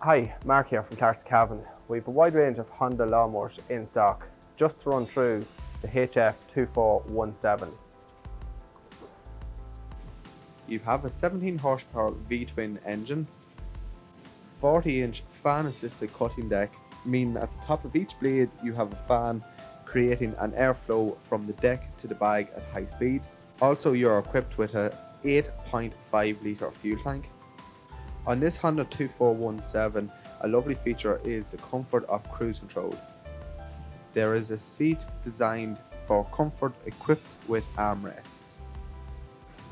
Hi, Mark here from Anti-Scalp Rollers. We have a wide range of Honda lawnmowers in stock. Just to run through the HF2417. You have a 17 horsepower V-twin engine, 40-inch fan-assisted cutting deck, meaning at the top of each blade you have a fan creating an airflow from the deck to the bag at high speed. Also, you're equipped with a 8.5 litre fuel tank. On this Honda 2417, a lovely feature is the comfort of cruise control. There is a seat designed for comfort equipped with armrests.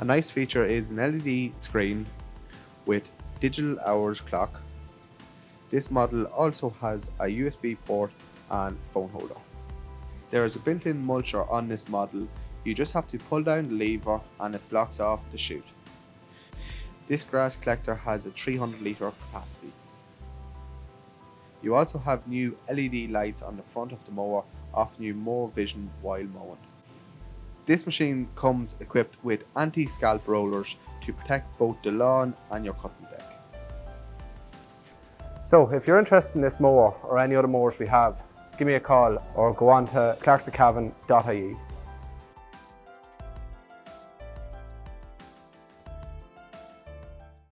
A nice feature is an LED screen with digital hours clock. This model also has a USB port and phone holder. There is a built-in mulcher on this model. You just have to pull down the lever and it blocks off the chute. This grass collector has a 300 litre capacity. You also have new LED lights on the front of the mower, offering you more vision while mowing. This machine comes equipped with anti-scalp rollers to protect both the lawn and your cutting deck. So if you're interested in this mower or any other mowers we have, give me a call or go on to clarksoncavan.ie.